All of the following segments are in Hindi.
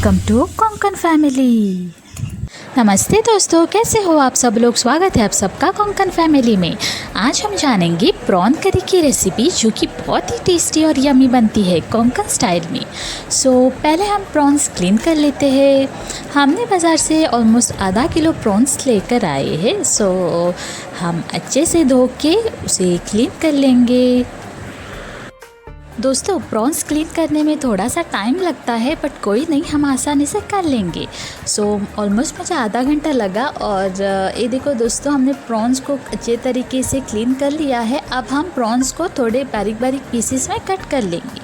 Welcome to Konkan family. नमस्ते दोस्तों, कैसे हो आप सब लोग। स्वागत है आप सबका कोंकण फैमिली में। आज हम जानेंगे प्रॉन करी की रेसिपी जो कि बहुत ही टेस्टी और यमी बनती है कोंकण स्टाइल में। पहले हम प्रॉन्स क्लीन कर लेते हैं। हमने बाज़ार से ऑलमोस्ट आधा किलो प्रॉन्स लेकर आए हैं। हम अच्छे से धो के उसे क्लीन कर लेंगे। दोस्तों, प्रॉन्स क्लीन करने में थोड़ा सा टाइम लगता है, बट कोई नहीं, हम आसानी से कर लेंगे। ऑलमोस्ट मुझे आधा घंटा लगा। और ये देखो दोस्तों, हमने प्रॉन्स को अच्छे तरीके से क्लीन कर लिया है। अब हम प्रॉन्स को थोड़े बारीक बारीक पीसेस में कट कर लेंगे।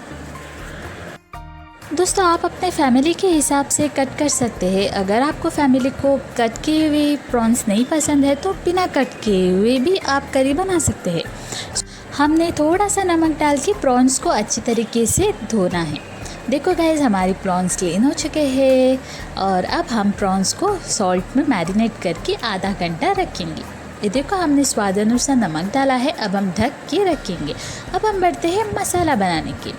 दोस्तों, आप अपने फैमिली के हिसाब से कट कर सकते हैं। अगर आपको फैमिली को कट किए हुए प्रॉन्स नहीं पसंद है तो बिना कट किए हुए भी आप करी बना सकते हैं। हमने थोड़ा सा नमक डाल के प्रॉन्स को अच्छी तरीके से धोना है। देखो गाइस, हमारी प्रॉन्स क्लीन हो चुके हैं और अब हम प्रॉन्स को सॉल्ट में मैरिनेट करके आधा घंटा रखेंगे। ये देखो, हमने स्वाद अनुसार नमक डाला है। अब हम ढक के रखेंगे। अब हम बढ़ते हैं मसाला बनाने के।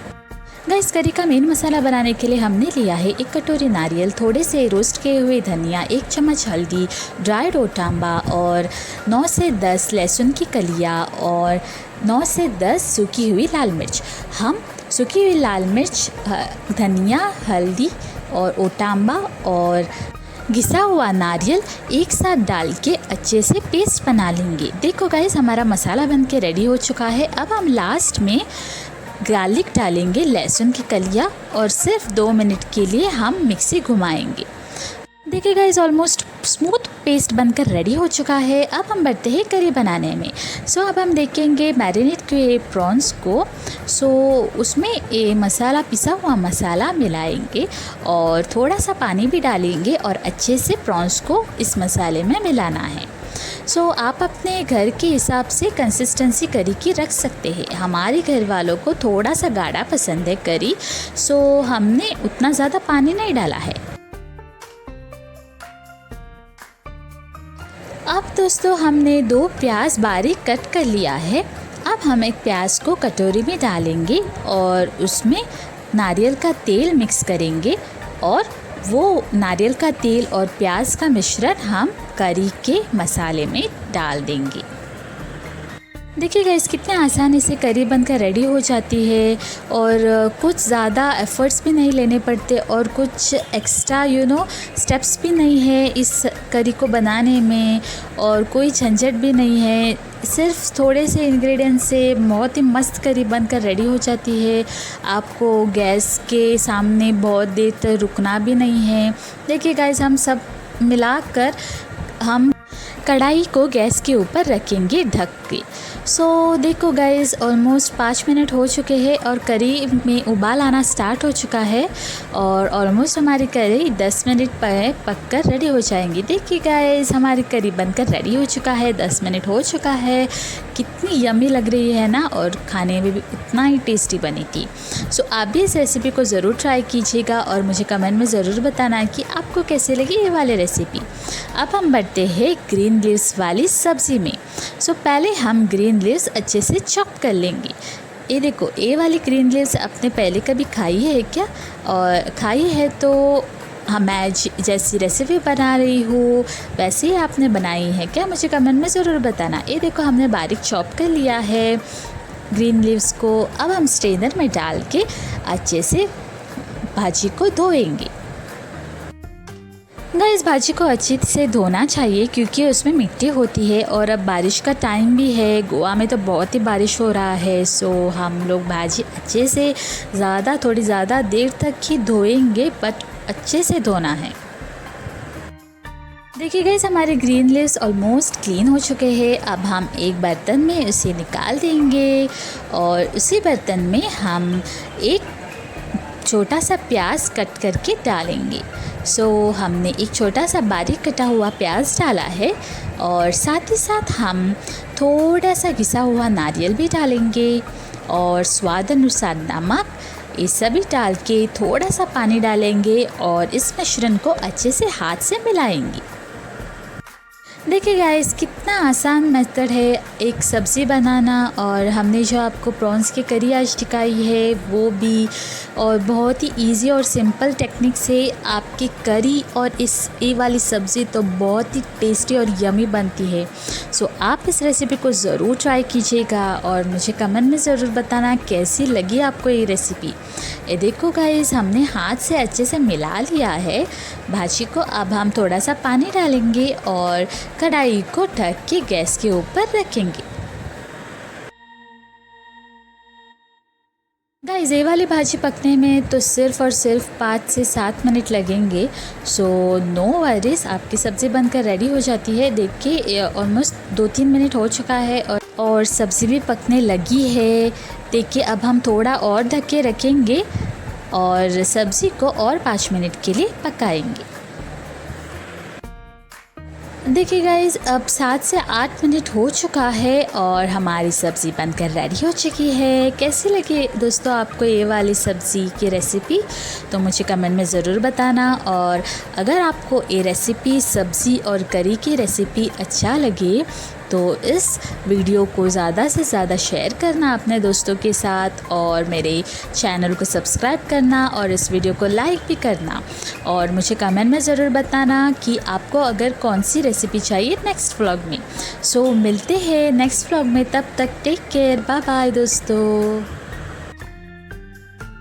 गाइस, करी का मेन मसाला बनाने के लिए हमने लिया है 1 कटोरी नारियल, थोड़े से रोस्ट किए हुए धनिया, 1 चम्मच हल्दी, ड्राइड ओटांबा और 9 से 10 लहसुन की कलियाँ और 9 से 10 सूखी हुई लाल मिर्च। हम सूखी हुई लाल मिर्च, धनिया, हल्दी और ओटांबा और घिसा हुआ नारियल एक साथ डाल के अच्छे से पेस्ट बना लेंगे। देखो गाइस, हमारा मसाला बन के रेडी हो चुका है। अब हम लास्ट में गार्लिक डालेंगे, लहसुन की कलियाँ, और सिर्फ 2 मिनट के लिए हम मिक्सी घुमाएंगे। देखिए गाइस, ऑलमोस्ट स्मूथ पेस्ट बनकर रेडी हो चुका है। अब हम बढ़ते हैं करी बनाने में। अब हम देखेंगे मैरिनेट किए प्रॉन्स को। उसमें ये मसाला, पिसा हुआ मसाला मिलाएंगे और थोड़ा सा पानी भी डालेंगे और अच्छे से प्रॉन्स को इस मसाले में मिलाना है। आप अपने घर के हिसाब से कंसिस्टेंसी करी की रख सकते हैं। हमारे घर वालों को थोड़ा सा गाढ़ा पसंद है करी, हमने उतना ज़्यादा पानी नहीं डाला है। अब दोस्तों, हमने 2 प्याज बारीक कट कर लिया है। अब हम एक प्याज को कटोरी में डालेंगे और उसमें नारियल का तेल मिक्स करेंगे और वो नारियल का तेल और प्याज का मिश्रण हम करी के मसाले में डाल देंगे। देखिए गाइस, कितने आसानी से करी बनकर रेडी हो जाती है और कुछ ज़्यादा एफ़र्ट्स भी नहीं लेने पड़ते और कुछ एक्स्ट्रा स्टेप्स भी नहीं है इस करी को बनाने में, और कोई झंझट भी नहीं है। सिर्फ थोड़े से इंग्रेडिएंट्स से बहुत ही मस्त करी बनकर रेडी हो जाती है। आपको गैस के सामने बहुत देर तक रुकना भी नहीं है। देखिए गाइस, हम सब मिलाकर हम कढ़ाई को गैस के ऊपर रखेंगे ढक के। देखो गाइस, ऑलमोस्ट 5 मिनट हो चुके हैं और करी में उबाल आना स्टार्ट हो चुका है और ऑलमोस्ट हमारी करी 10 मिनट पर पककर रेडी हो जाएंगी। देखिए गाइस, हमारी करी बनकर रेडी हो चुका है, 10 मिनट हो चुका है। कितनी यम्मी लग रही है ना, और खाने में भी उतना ही टेस्टी बनी थी। आप भी इस रेसिपी को ज़रूर ट्राई कीजिएगा और मुझे कमेंट में ज़रूर बताना कि आपको कैसे लगी ये वाली रेसिपी। अब हम बढ़ते हैं ग्रीन लीव्स वाली सब्ज़ी में। पहले हम ग्रीन लीव्स अच्छे से चॉप कर लेंगे। ये देखो, ये वाली ग्रीन लीव्स आपने पहले कभी खाई है क्या? और खाई है तो मैं जैसी रेसिपी बना रही हूँ वैसे ही आपने बनाई है क्या, मुझे कमेंट में ज़रूर बताना। ये देखो, हमने बारीक चॉप कर लिया है ग्रीन लीव्स को। अब हम स्ट्रेनर में डाल के अच्छे से भाजी को धोएंगे। इस भाजी को अच्छे से धोना चाहिए क्योंकि उसमें मिट्टी होती है और अब बारिश का टाइम भी है। गोवा में तो बहुत ही बारिश हो रहा है। हम लोग भाजी अच्छे से थोड़ी ज़्यादा देर तक ही धोएंगे, बट अच्छे से धोना है। देखिए गाइस, हमारे ग्रीन लीव्स ऑलमोस्ट क्लीन हो चुके हैं। अब हम एक बर्तन में उसे निकाल देंगे और उसी बर्तन में हम एक छोटा सा प्याज कट करके डालेंगे। हमने एक छोटा सा बारीक कटा हुआ प्याज डाला है और साथ ही साथ हम थोड़ा सा घिसा हुआ नारियल भी डालेंगे और स्वाद अनुसार नमक, ये सभी डाल के थोड़ा सा पानी डालेंगे और इस मिश्रण को अच्छे से हाथ से मिलाएंगे। देखिए गाइस, कितना आसान मेथड है एक सब्ज़ी बनाना। और हमने जो आपको प्रॉन्स की करी आज दिखाई है वो भी, और बहुत ही इजी और सिंपल टेक्निक से आपकी करी और ये वाली सब्ज़ी तो बहुत ही टेस्टी और यमी बनती है। सो आप इस रेसिपी को ज़रूर ट्राई कीजिएगा और मुझे कमेंट में ज़रूर बताना कैसी लगी आपको ये रेसिपी। ये देखो गाइस, हमने हाथ से अच्छे से मिला लिया है भाजी को। अब हम थोड़ा सा पानी डालेंगे और कढ़ाई को ढक के गैस के ऊपर रखेंगे। गाइस, ये वाली भाजी पकने में तो सिर्फ़ और सिर्फ 5 से 7 मिनट लगेंगे। सो नो वरीज़, आपकी सब्ज़ी बनकर रेडी हो जाती है। देखिए ऑलमोस्ट 2-3 मिनट हो चुका है और सब्ज़ी भी पकने लगी है। देखिए अब हम थोड़ा और ढक के रखेंगे और सब्ज़ी को और 5 मिनट के लिए पकाएंगे। देखिए गाइज़, अब 7 से 8 मिनट हो चुका है और हमारी सब्ज़ी बनकर रेडी हो चुकी है। कैसी लगी दोस्तों आपको ये वाली सब्ज़ी की रेसिपी, तो मुझे कमेंट में ज़रूर बताना। और अगर आपको ये रेसिपी सब्ज़ी और करी की रेसिपी अच्छा लगे तो इस वीडियो को ज़्यादा से ज़्यादा शेयर करना अपने दोस्तों के साथ, और मेरे चैनल को सब्सक्राइब करना और इस वीडियो को लाइक भी करना। और मुझे कमेंट में ज़रूर बताना कि आपको अगर कौन सी रेसिपी चाहिए नेक्स्ट व्लॉग में। सो मिलते हैं नेक्स्ट व्लॉग में, तब तक टेक केयर, बाय बाय दोस्तों।